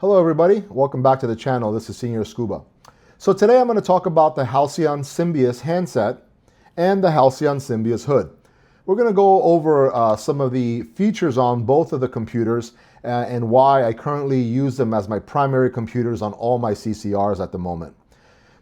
Hello everybody, welcome back to the channel. This is Senior Scuba. So today I'm going to talk about the Halcyon Symbios handset and the Halcyon Symbios HUD. We're going to go over some of the features on both of the computers and why I currently use them as my primary computers on all my CCRs at the moment.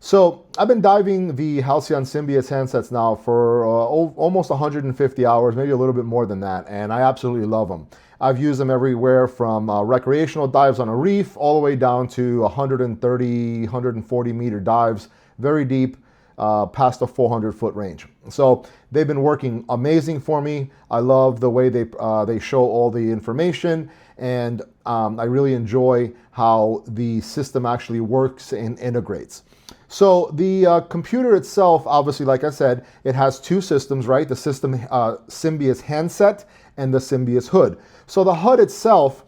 So I've been diving the Halcyon Symbios handsets now for almost 150 hours, maybe a little bit more than that, and I absolutely love them. I've used them everywhere from recreational dives on a reef all the way down to 130, 140 meter dives, very deep, past a 400-foot range. So they've been working amazing for me. I love the way they show all the information, and I really enjoy how the system actually works and integrates. So the computer itself, obviously, like I said, it has two systems, right? The system Symbios handset and the Symbios HUD. So the HUD itself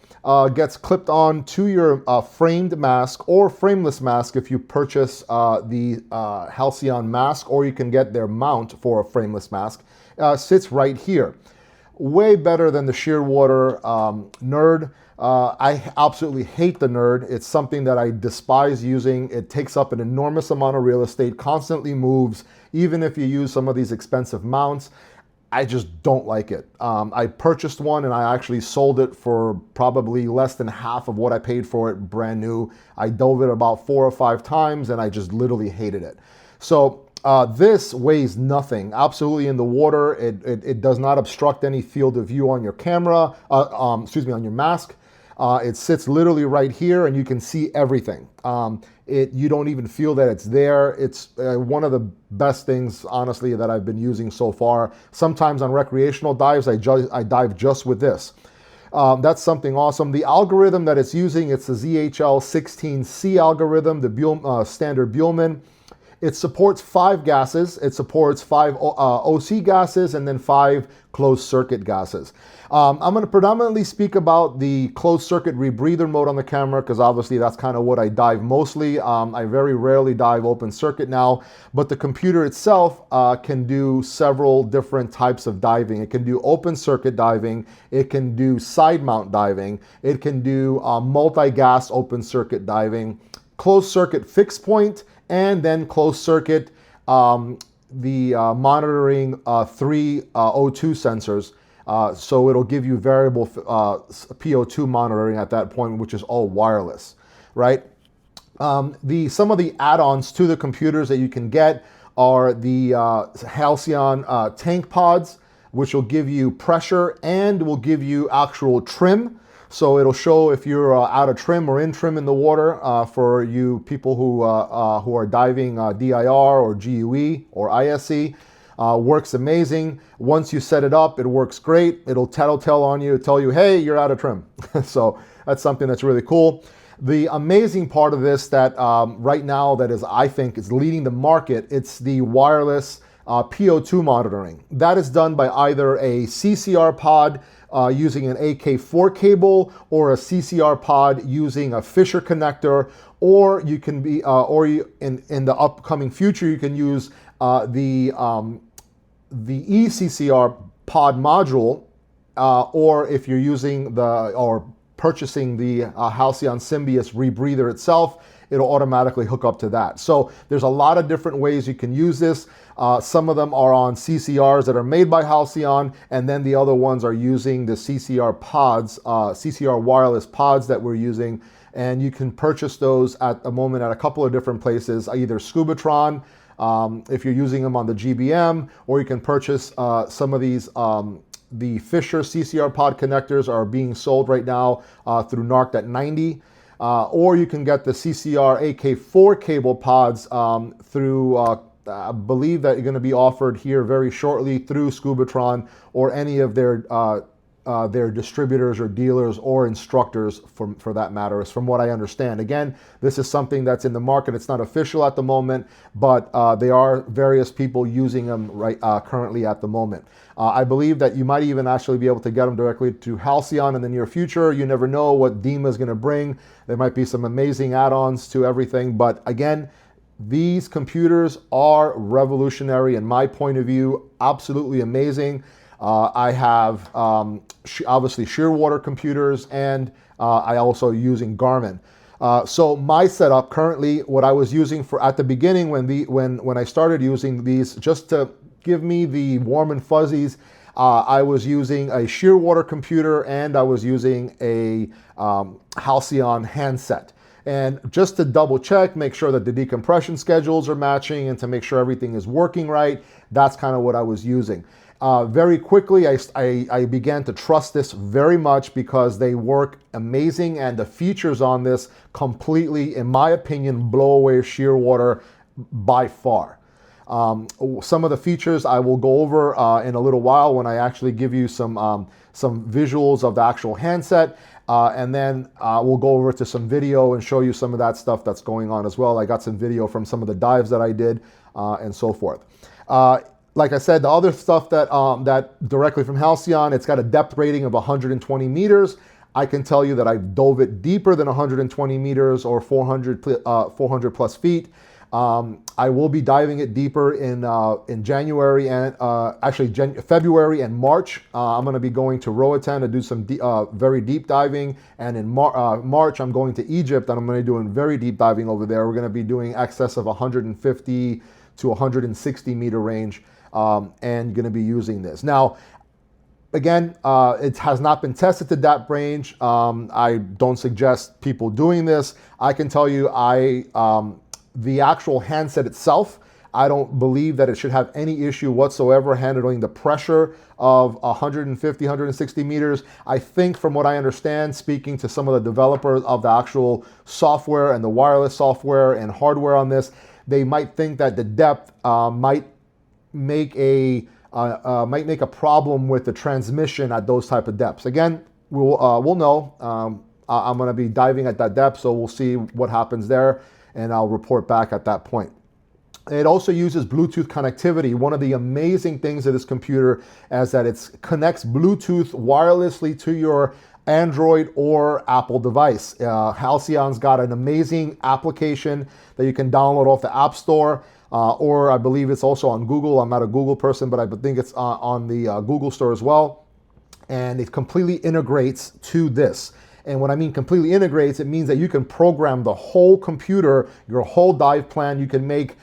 gets clipped on to your framed mask or frameless mask if you purchase the Halcyon mask, or you can get their mount for a frameless mask. Sits right here. Way better than the Shearwater Nerd. I absolutely hate the Nerd. It's something that I despise using. It takes up an enormous amount of real estate, constantly moves, even if you use some of these expensive mounts. I just don't like it. I purchased one and I actually sold it for probably less than half of what I paid for it brand new. I dove it about 4 or 5 times and I just literally hated it. So this weighs nothing, absolutely in the water. It does not obstruct any field of view on your camera, on your mask. It sits literally right here and you can see everything. You don't even feel that it's there. It's one of the best things, honestly, that I've been using so far. Sometimes on recreational dives, I dive just with this. That's something awesome. The algorithm that it's using, it's the ZHL16C algorithm, the standard Buhlmann. It supports 5 gases. It supports 5 OC gases and then 5 closed circuit gases. I'm going to predominantly speak about the closed circuit rebreather mode on the camera because obviously that's kind of what I dive mostly. I very rarely dive open circuit now, but the computer itself can do several different types of diving. It can do open circuit diving. It can do side mount diving. It can do multi-gas open circuit diving, closed circuit fixed point, and then closed circuit, the monitoring 3 O2 sensors. So it'll give you variable PO2 monitoring at that point, which is all wireless, right? Some of the add-ons to the computers that you can get are the Halcyon tank pods, which will give you pressure and will give you actual trim. So it'll show if you're out of trim or in trim in the water for you people who are diving DIR or GUE or ISE. Works amazing. Once you set it up, it works great. It'll tattletale on you, tell you, hey, you're out of trim. So that's something that's really cool. The amazing part of this that right now that is, I think, is leading the market, it's the wireless PO2 monitoring. That is done by either a CCR pod using an AK4 cable or a CCR pod using a Fisher connector, or you can be, in the upcoming future, you can use the eCCR pod module, or if you're using or purchasing the Halcyon Symbios rebreather itself, it'll automatically hook up to that. So there's a lot of different ways you can use this. Some of them are on CCRs that are made by Halcyon, and then the other ones are using the CCR pods, CCR wireless pods that we're using, and you can purchase those at the moment at a couple of different places, either Scubatron, if you're using them on the GBM, or you can purchase some of these. The Fisher CCR pod connectors are being sold right now through NARC at 90. Or you can get the CCR AK4 cable pods through, I believe that you're going to be offered here very shortly through Scubatron or any of their distributors or dealers or instructors for that matter, is from what I understand. Again, this is something that's in the market. It's not official at the moment, but there are various people using them currently at the moment. I believe that you might even actually be able to get them directly to Halcyon in the near future. You never know what DEMA is going to bring. There might be some amazing add-ons to everything, but again, these computers are revolutionary in my point of view, absolutely amazing. I have obviously Shearwater computers, and I also using Garmin. So my setup currently, what I was using for at the beginning when I started using these, just to give me the warm and fuzzies, I was using a Shearwater computer and I was using a Halcyon handset. And just to double check, make sure that the decompression schedules are matching and to make sure everything is working right, that's kind of what I was using. Very quickly, I began to trust this very much because they work amazing and the features on this completely, in my opinion, blow away Shearwater by far. Some of the features I will go over in a little while when I actually give you some visuals of the actual handset. And then we'll go over to some video and show you some of that stuff that's going on as well. I got some video from some of the dives that I did and so forth. Like I said, the other stuff that directly from Halcyon, it's got a depth rating of 120 meters. I can tell you that I dove it deeper than 120 meters or 400 plus feet. I will be diving it deeper in January and February and March. I'm going to be going to Roatan to do some very deep diving, and in March I'm going to Egypt and I'm going to be doing very deep diving over there. We're going to be doing excess of 150 to 160 meter range, and going to be using this. Now, again, it has not been tested to that range. I don't suggest people doing this. I can tell you, the actual handset itself, I don't believe that it should have any issue whatsoever handling the pressure of 150, 160 meters. I think from what I understand, speaking to some of the developers of the actual software and the wireless software and hardware on this, they might think that the depth might make a problem with the transmission at those type of depths. Again, we'll know. I'm going to be diving at that depth, so we'll see what happens there, and I'll report back at that point. It also uses Bluetooth connectivity. One of the amazing things of this computer is that it connects Bluetooth wirelessly to your Android or Apple device. Halcyon's got an amazing application that you can download off the App Store, or I believe it's also on Google. I'm not a Google person, but I think it's on the Google Store as well. And it completely integrates to this. And when I mean completely integrates, it means that you can program the whole computer, your whole dive plan. You can make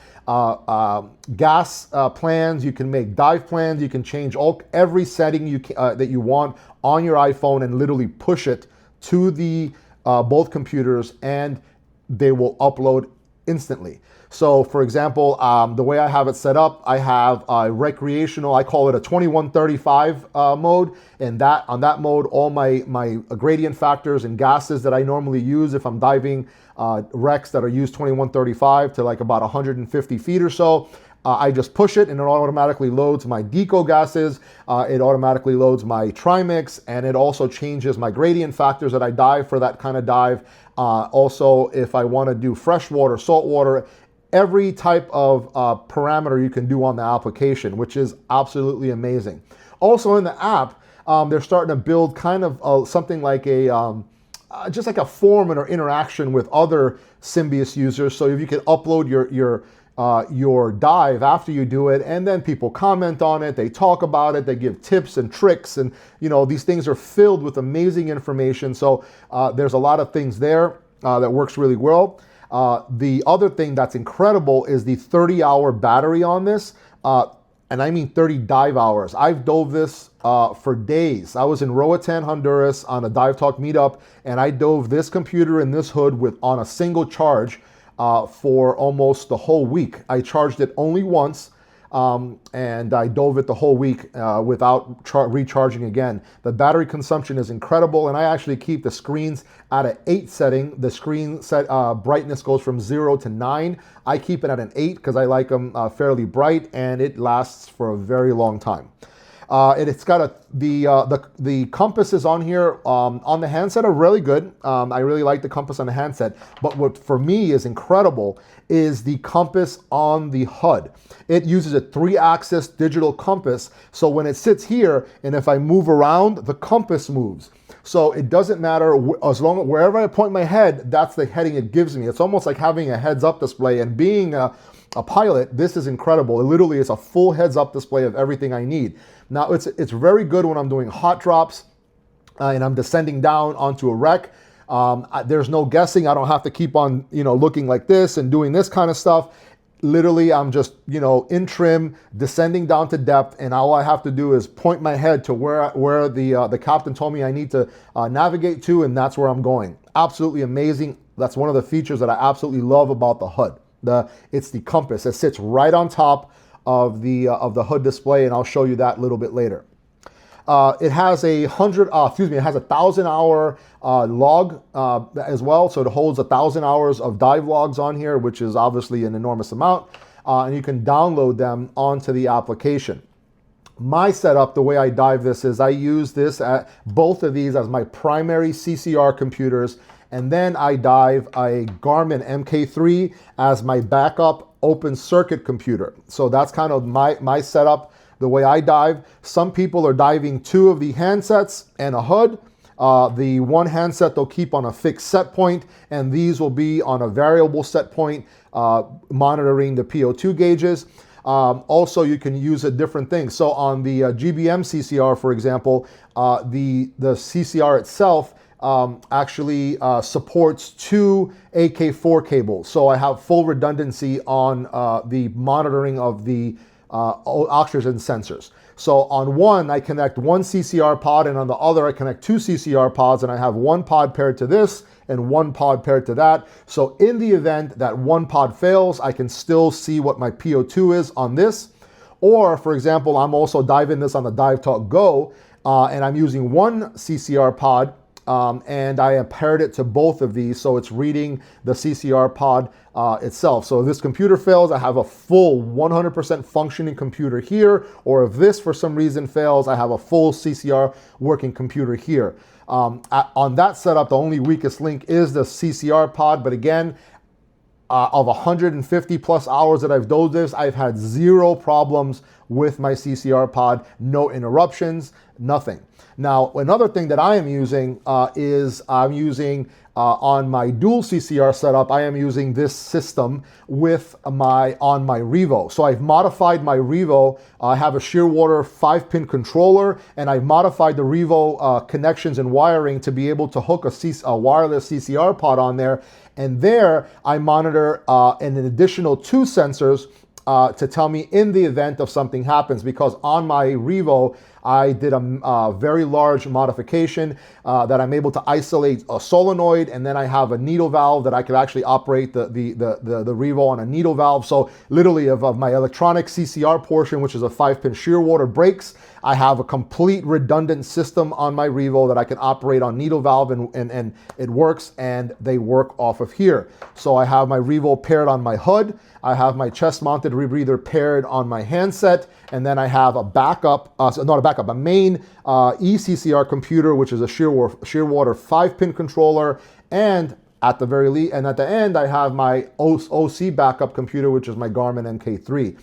gas plans, you can make dive plans, you can change every setting that you want on your iPhone and literally push it to the both computers, and they will upload instantly. So for example, the way I have it set up, I have a recreational, I call it a 2135 mode, and on that mode, all my gradient factors and gases that I normally use if I'm diving wrecks that are used 2135 to like about 150 feet or so, I just push it and it automatically loads my deco gases, it automatically loads my trimix, and it also changes my gradient factors that I dive for that kind of dive. Also, if I want to do freshwater, saltwater, every type of parameter you can do on the application, which is absolutely amazing. Also in the app, they're starting to build kind of something like just like a forum or interaction with other Symbias users. So if you can upload your dive after you do it, and then people comment on it, they talk about it, they give tips and tricks, and these things are filled with amazing information. So there's a lot of things there that works really well. The other thing that's incredible is the 30-hour battery on this, and I mean 30 dive hours. I've dove this for days. I was in Roatan, Honduras on a Dive Talk meetup, and I dove this computer and this hood on a single charge for almost the whole week. I charged it only once, and I dove it the whole week without recharging again. The battery consumption is incredible, and I actually keep the screens at an 8 setting. The screen set brightness goes from 0 to 9. I keep it at an 8 because I like them fairly bright, and it lasts for a very long time. And it's got the compasses on here on the handset are really good. I really like the compass on the handset, but what for me is incredible is the compass on the HUD. It uses a 3-axis digital compass, so when it sits here and if I move around, the compass moves. So it doesn't matter, as long as wherever I point my head, that's the heading it gives me. It's almost like having a heads-up display, and being a pilot, this is incredible. It literally is a full heads-up display of everything I need. Now, it's very good when I'm doing hot drops and I'm descending down onto a wreck. There's no guessing. I don't have to keep on, looking like this and doing this kind of stuff. Literally, I'm just, in trim, descending down to depth, and all I have to do is point my head to where the captain told me I need to navigate to, and that's where I'm going. Absolutely amazing. That's one of the features that I absolutely love about the HUD. It's the compass. It sits right on top of the HUD display, and I'll show you that a little bit later. It has a 1,000-hour log as well, so it holds 1,000 hours of dive logs on here, which is obviously an enormous amount, and you can download them onto the application. My setup, the way I dive this is I use both of these as my primary CCR computers, and then I dive a Garmin MK3 as my backup open circuit computer. So that's kind of my setup, the way I dive. Some people are diving 2 of the handsets and a HUD. The one handset they'll keep on a fixed set point, and these will be on a variable set point, monitoring the PO2 gauges. Also, you can use a different thing. So on the GBM CCR, for example, the CCR itself actually supports 2 AK4 cables. So I have full redundancy on the monitoring of the oxygen sensors. So on one, I connect 1 CCR pod, and on the other, I connect 2 CCR pods, and I have 1 pod paired to this and 1 pod paired to that. So in the event that 1 pod fails, I can still see what my PO2 is on this. Or, for example, I'm also diving this on the Dive Talk Go, and I'm using 1 CCR pod, and I have paired it to both of these, so it's reading the CCR pod itself. So if this computer fails, I have a full 100% functioning computer here, or if this for some reason fails, I have a full CCR working computer here. On that setup, the only weakest link is the CCR pod, but again, of 150 plus hours that I've done this, I've had 0 problems with my CCR pod, no interruptions, nothing. Now, another thing that I am using is I'm using on my dual CCR setup, I am using this system with on my Revo. So I've modified my Revo. I have a Shearwater 5-pin controller, and I've modified the Revo connections and wiring to be able to hook a wireless CCR pod on there. And there I monitor an additional 2 sensors to tell me in the event of something happens, because on my Revo, I did a very large modification that I'm able to isolate a solenoid, and then I have a needle valve that I could actually operate the Revo on a needle valve. So literally of my electronic CCR portion, which is a 5-pin Shearwater breaks, I have a complete redundant system on my Revo that I can operate on needle valve, and it works, and they work off of here. So I have my Revo paired on my HUD, I have my chest mounted rebreather paired on my handset, and then I have a backup, a main eCCR computer, which is a Shearwater 5-pin controller, and at the end, I have my OC backup computer, which is my Garmin MK3.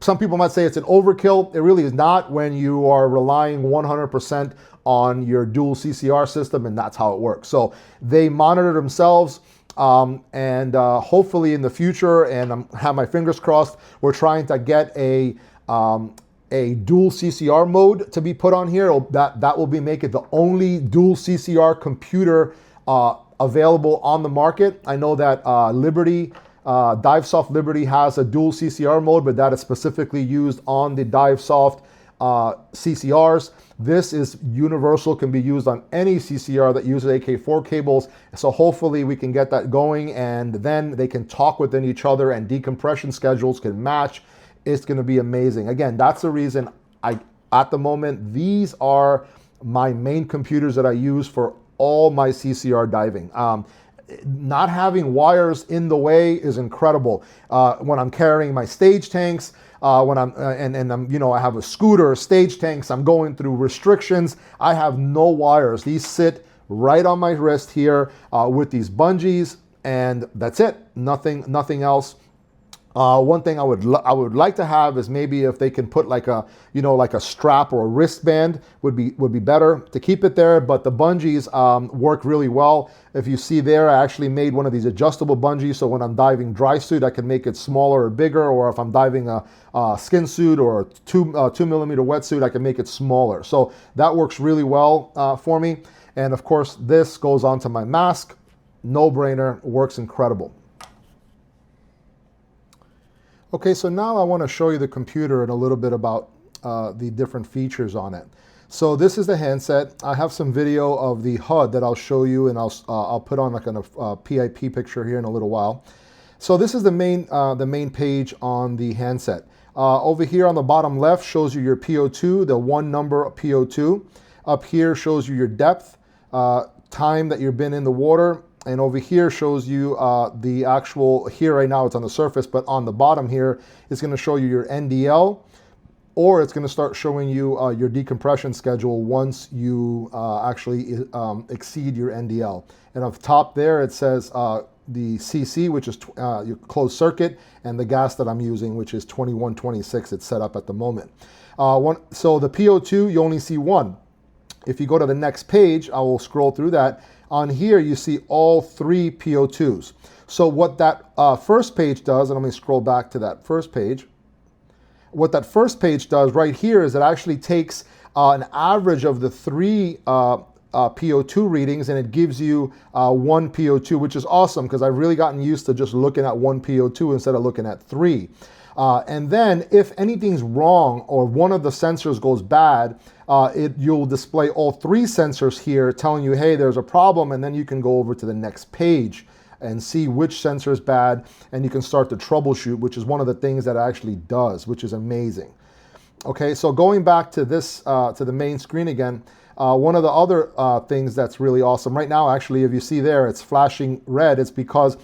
Some people might say it's an overkill. It really is not when you are relying 100% on your dual CCR system, and that's how it works. So they monitor themselves, and hopefully in the future, and I have my fingers crossed, we're trying to get a dual CCR mode to be put on here. That will make it the only dual CCR computer available on the market. I know that DiveSoft Liberty has a dual CCR mode, but that is specifically used on the DiveSoft CCRs. This is universal, can be used on any CCR that uses AK4 cables. So hopefully we can get that going, and then they can talk within each other, and decompression schedules can match. It's going to be amazing. Again, that's the reason at the moment, these are my main computers that I use for all my CCR diving. Not having wires in the way is incredible. When I'm carrying my stage tanks, when I'm I have a scooter, stage tanks, I'm going through restrictions, I have no wires. These sit right on my wrist here with these bungees, and that's it. Nothing else. One thing I would like to have is maybe if they can put like a, like a strap or a wristband would be better to keep it there. But the bungees work really well. If you see there, I actually made one of these adjustable bungees, so when I'm diving dry suit, I can make it smaller or bigger, or if I'm diving a skin suit or a 2mm wetsuit, I can make it smaller. So that works really well for me. And of course, this goes onto my mask. No brainer, works incredible. Okay, so now I want to show you the computer and a little bit about the different features on it. So this is the handset. I have some video of the HUD that I'll show you, and I'll put on like a PIP picture here in a little while. So this is the main page on the handset. Over here on the bottom left shows you your PO2, the one number PO2. Up here shows you your depth, time that you've been in the water. And over here shows you the actual, here right now it's on the surface, but on the bottom here is going to show you your NDL, or it's going to start showing you your decompression schedule once you actually exceed your NDL. And up top there it says the CC, which is your closed circuit, and the gas that I'm using, which is 2126. It's set up at the moment. So the PO2, you only see one. If you go to the next page, I will scroll through that. On here, you see all three PO2s. So what that first page does, and let me scroll back to that first page. What that first page does right here is it actually takes an average of the three PO2 readings, and it gives you one PO2, which is awesome because I've really gotten used to just looking at one PO2 instead of looking at three. And then if anything's wrong or one of the sensors goes bad, you'll display all three sensors here telling you, hey, there's a problem, and then you can go over to the next page and see which sensor is bad, and you can start to troubleshoot, which is one of the things that it actually does, which is amazing. Okay, so going back to this, to the main screen again, one of the other things that's really awesome right now, actually, if you see there, it's flashing red. It's because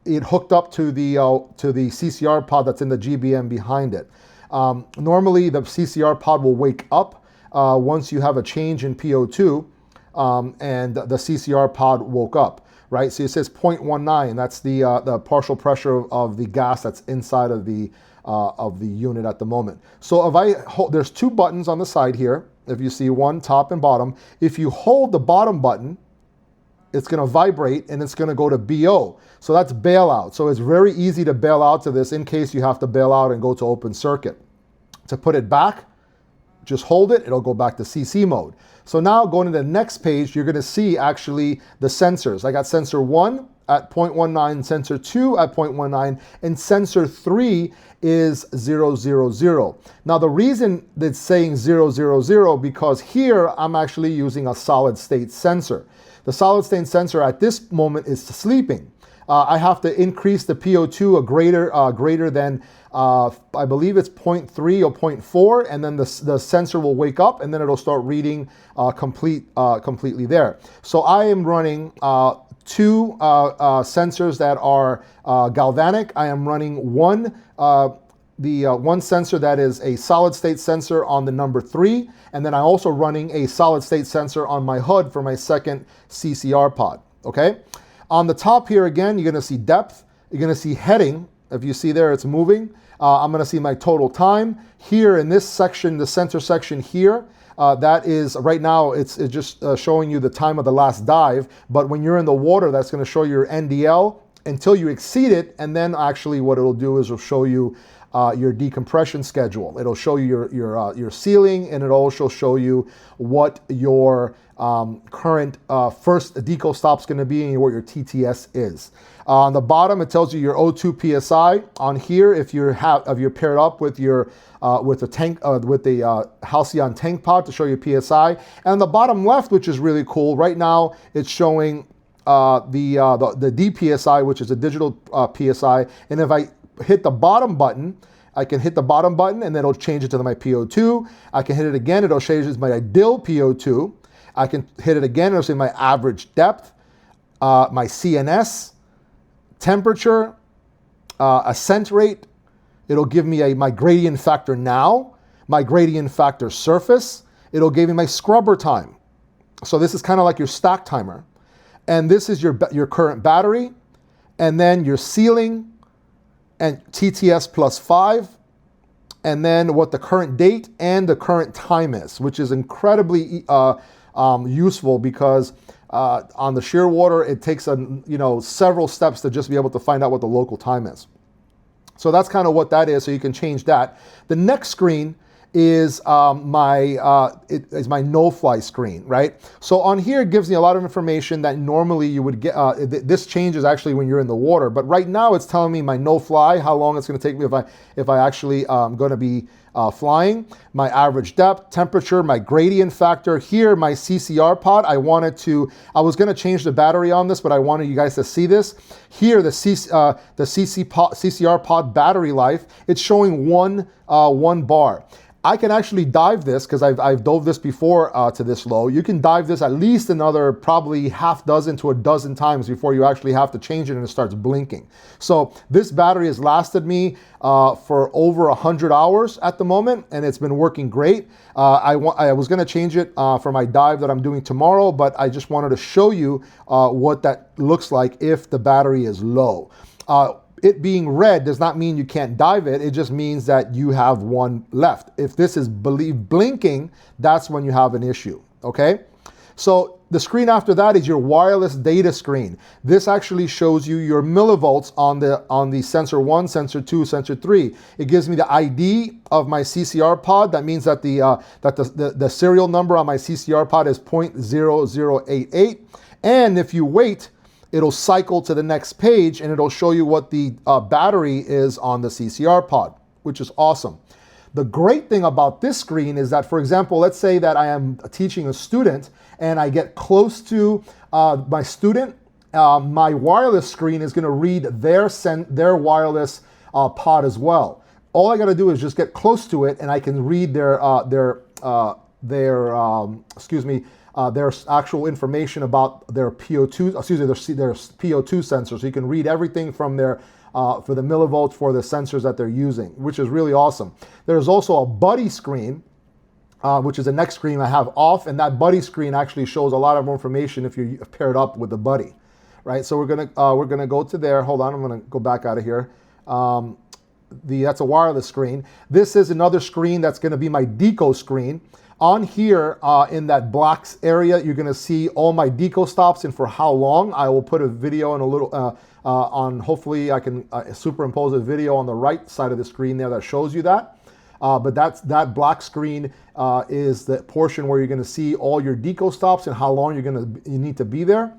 it hooked up to the CCR pod that's in the GBM behind it. Normally, the CCR pod will wake up once you have a change in PO2, and the CCR pod woke up, right? So it says 0.19. That's the partial pressure of the gas that's inside of the unit at the moment. So if I hold, there's two buttons on the side here. If you see one, top and bottom. If you hold the bottom button, it's going to vibrate and it's going to go to BO. So that's bailout. So it's very easy to bail out to this in case you have to bail out and go to open circuit. To put it back, just hold it, it'll go back to CC mode. So now going to the next page, you're going to see actually the sensors. I got sensor 1 at 0.19, sensor 2 at 0.19, and sensor 3 is 000. Now the reason that it's saying 000 because here I'm actually using a solid state sensor. The solid state sensor at this moment is sleeping. I have to increase the PO2 greater than, I believe it's 0.3 or 0.4, and then the sensor will wake up and then it'll start reading completely there. So I am running two sensors that are galvanic. I am running one sensor that is a solid state sensor on the number 3, and then I'm also running a solid state sensor on my HUD for my second CCR pod, okay? On the top here again, you're gonna see depth, you're gonna see heading. If you see there, it's moving. I'm gonna see my total time. Here in this section, the center section here, that is, right now, it's just showing you the time of the last dive, but when you're in the water, that's gonna show your NDL until you exceed it, and then actually what it'll do is it'll show you your decompression schedule. It'll show you your sealing, and it'll also show you what your current first deco stop's going to be and what your TTS is. On the bottom, it tells you your O2 PSI. On here, if you're paired up with your with the Halcyon tank pod to show your PSI. And on the bottom left, which is really cool, right now it's showing the DPSI, which is a digital PSI. And if I hit the bottom button, I can hit the bottom button and then it'll change it to my PO2. I can hit it again, it'll change it to my ideal PO2. I can hit it again, it'll say my average depth, my CNS, temperature, ascent rate. It'll give me my gradient factor now, my gradient factor surface. It'll give me my scrubber time. So this is kind of like your stack timer. And this is your current battery, and then your sealing, and TTS plus 5, and then what the current date and the current time is, which is incredibly useful because on the Shearwater, it takes several steps to just be able to find out what the local time is. So that's kind of what that is. So you can change that. The next screen is my no-fly screen, right? So on here, it gives me a lot of information that normally you would get. This changes actually when you're in the water, but right now it's telling me my no-fly, how long it's going to take me if I actually going to be flying, my average depth, temperature, my gradient factor. Here, my CCR pod. I was going to change the battery on this, but I wanted you guys to see this. Here, the CCR pod battery life. It's showing one bar. I can actually dive this because I've dove this before to this low. You can dive this at least another probably half dozen to a dozen times before you actually have to change it and it starts blinking. So this battery has lasted me for over 100 hours at the moment, and it's been working great. I was going to change it for my dive that I'm doing tomorrow, but I just wanted to show you what that looks like if the battery is low. It being red does not mean you can't dive it. It just means that you have one left. If this is blinking, that's when you have an issue, okay? So the screen after that is your wireless data screen. This actually shows you your millivolts on the sensor 1, sensor 2, sensor 3. It gives me the ID of my CCR pod. That means that the serial number on my CCR pod is 0.0088. And if you wait, it'll cycle to the next page and it'll show you what the battery is on the CCR pod, which is awesome. The great thing about this screen is that, for example, let's say that I am teaching a student and I get close to my student, my wireless screen is going to read their wireless pod as well. All I got to do is just get close to it and I can read their actual information about their PO2, their PO2 sensor. So you can read everything from their for the millivolts for the sensors that they're using, which is really awesome. There's also a buddy screen, which is the next screen I have off, and that buddy screen actually shows a lot of information if you're paired up with the buddy, right? So we're gonna go to there. Hold on, I'm gonna go back out of here. That's a wireless screen. This is another screen that's gonna be my deco screen. On here, in that black area, you're gonna see all my deco stops and for how long. I will put a video in a little, hopefully I can superimpose a video on the right side of the screen there that shows you that. But that black screen is the portion where you're gonna see all your deco stops and how long you need to be there.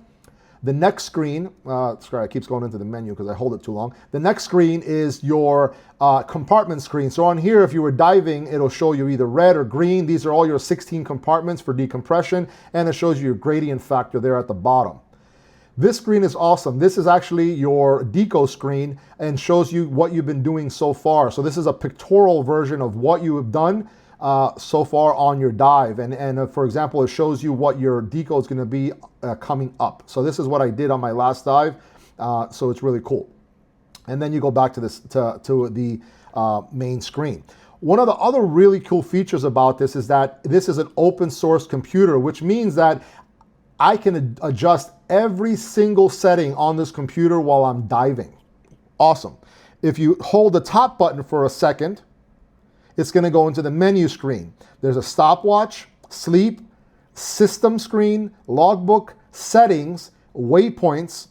The next screen, sorry, it keeps going into the menu because I hold it too long. The next screen is your compartment screen. So on here, if you were diving, it'll show you either red or green. These are all your 16 compartments for decompression, and it shows you your gradient factor there at the bottom. This screen is awesome. This is actually your deco screen and shows you what you've been doing so far. So this is a pictorial version of what you have done so far on your dive. And for example, it shows you what your deco is going to be coming up. So this is what I did on my last dive. So it's really cool. And then you go back to the main screen. One of the other really cool features about this is that this is an open source computer, which means that I can adjust every single setting on this computer while I'm diving. Awesome. If you hold the top button for a second, it's going to go into the menu screen. There's a stopwatch, sleep, system screen, logbook, settings, waypoints,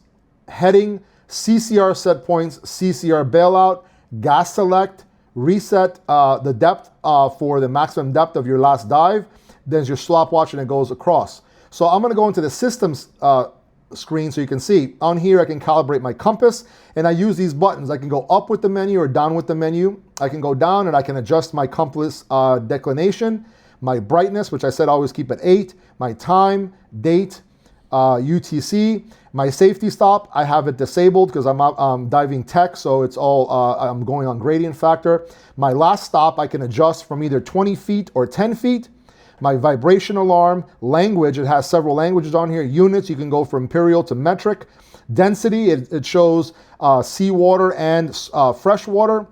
heading, CCR set points, CCR bailout, gas select, reset the depth for the maximum depth of your last dive. There's your stopwatch and it goes across. So I'm going to go into the systems screen so you can see. On here I can calibrate my compass and I use these buttons. I can go up with the menu or down with the menu. I can go down and I can adjust my compass declination, my brightness, which I said I always keep at 8, my time, date, UTC, my safety stop. I have it disabled because I'm diving tech, so it's all, I'm going on gradient factor. My last stop I can adjust from either 20 feet or 10 feet. My vibration alarm, language, it has several languages on here. Units, you can go from imperial to metric. Density, it shows seawater and freshwater.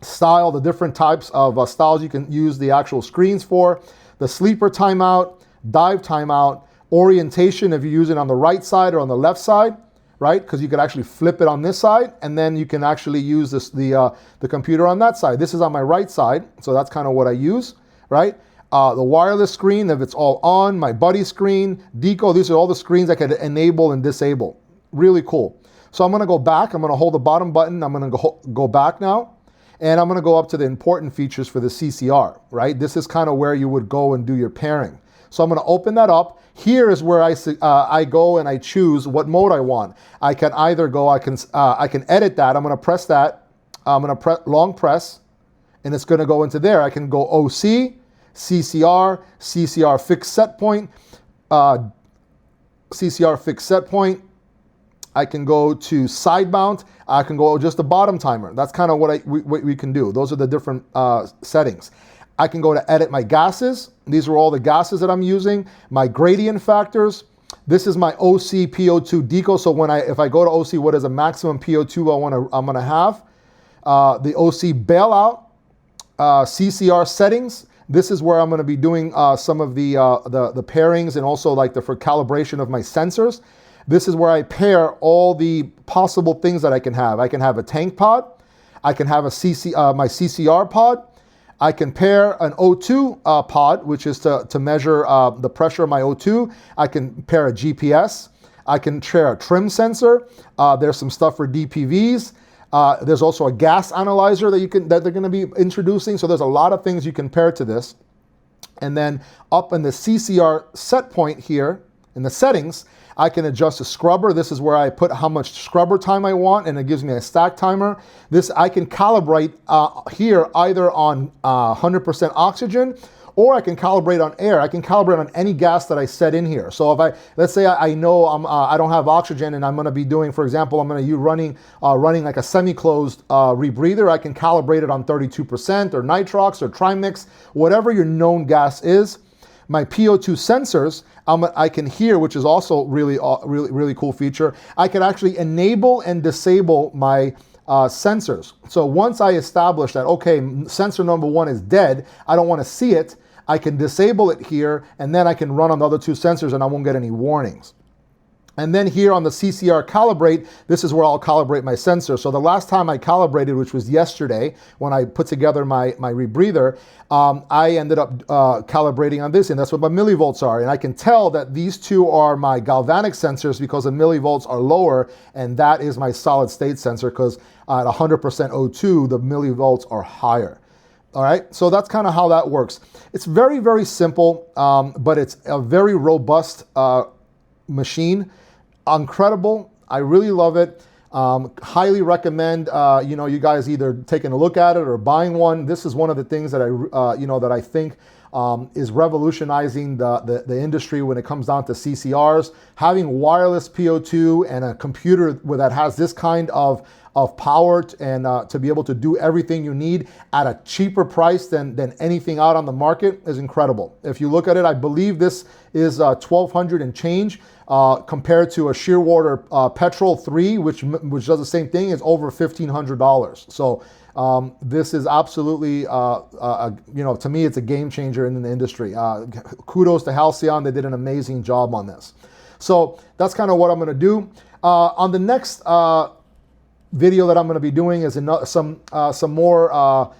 Style, the different types of styles you can use the actual screens for. The sleeper timeout, dive timeout, orientation if you use it on the right side or on the left side. right? Because you could actually flip it on this side, and then you can actually use the computer on that side. This is on my right side, so that's kind of what I use, right? The wireless screen, if it's all on, my buddy screen, deco, these are all the screens I can enable and disable. Really cool. So I'm gonna go back, I'm gonna hold the bottom button, I'm gonna go back now, and I'm gonna go up to the important features for the CCR, right? This is kind of where you would go and do your pairing. So I'm gonna open that up. Here is where I go and I choose what mode I want. I can either go, I can edit that. I'm gonna press that. I'm gonna long press, and it's gonna go into there. I can go OC, CCR, CCR fixed set point, CCR fixed set point. I can go to side mount. I can go just the bottom timer. That's kind of what we can do. Those are the different settings. I can go to edit my gases. These are all the gases that I'm using. My gradient factors. This is my OC PO2 deco. So if I go to OC, what is the maximum PO2 I'm gonna have? The OC bailout, CCR settings. This is where I'm gonna be doing some of the pairings and also like for calibration of my sensors. This is where I pair all the possible things that I can have. I can have a tank pod. I can have my CCR pod. I can pair an O2 pod, which is to measure the pressure of my O2. I can pair a GPS. I can pair a trim sensor. There's some stuff for DPVs. There's also a gas analyzer that they're going to be introducing. So there's a lot of things you can pair to this. And then up in the CCR set point here in the settings, I can adjust the scrubber. This is where I put how much scrubber time I want, and it gives me a stack timer. This I can calibrate here either on 100% oxygen, or I can calibrate on air. I can calibrate on any gas that I set in here. So let's say I know I don't have oxygen, and I'm going to be doing, for example, I'm going to be running like a semi-closed rebreather. I can calibrate it on 32% or nitrox or trimix, whatever your known gas is. My PO2 sensors, I can hear, which is also really cool feature. I can actually enable and disable my sensors. So once I establish that, okay, sensor number 1 is dead, I don't want to see it, I can disable it here, and then I can run on the other 2 sensors and I won't get any warnings. And then here on the CCR calibrate, this is where I'll calibrate my sensor. So the last time I calibrated, which was yesterday, when I put together my rebreather, I ended up calibrating on this, and that's what my millivolts are. And I can tell that these 2 are my galvanic sensors because the millivolts are lower, and that is my solid state sensor because at 100% O2, the millivolts are higher. All right, so that's kind of how that works. It's very, very simple, but it's a very robust machine. Incredible. I really love it. Highly recommend you guys either taking a look at it or buying one. This is one of the things that I think is revolutionizing the industry when it comes down to CCRs. Having wireless PO2 and a computer that has this kind of power and to be able to do everything you need at a cheaper price than anything out on the market is incredible. If you look at it, I believe this is $1,200 and change. Compared to a Shearwater Petrol 3, which does the same thing, is over $1,500. So this is absolutely, to me, it's a game changer in the industry. Kudos to Halcyon. They did an amazing job on this. So that's kind of what I'm going to do. On the next video that I'm going to be doing is some more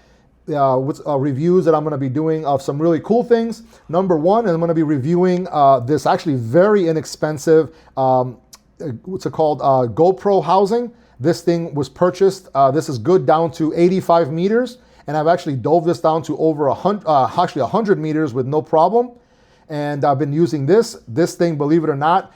reviews that I'm going to be doing of some really cool things. Number 1, I'm going to be reviewing this actually very inexpensive, what's it called, GoPro housing. This thing was purchased. This is good down to 85 meters, and I've actually dove this down to over 100 meters with no problem. And I've been using this thing, believe it or not,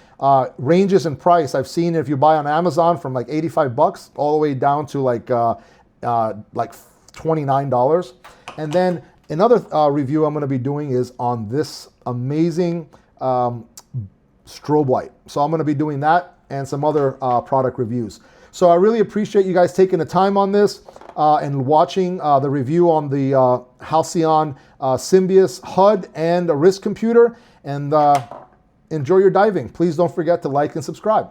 ranges in price. I've seen if you buy on Amazon from like $85 all the way down to like $29. And then another review I'm going to be doing is on this amazing strobe light. So I'm going to be doing that and some other product reviews. So I really appreciate you guys taking the time on this and watching the review on the Halcyon Symbios HUD and a wrist computer. And enjoy your diving. Please don't forget to like and subscribe.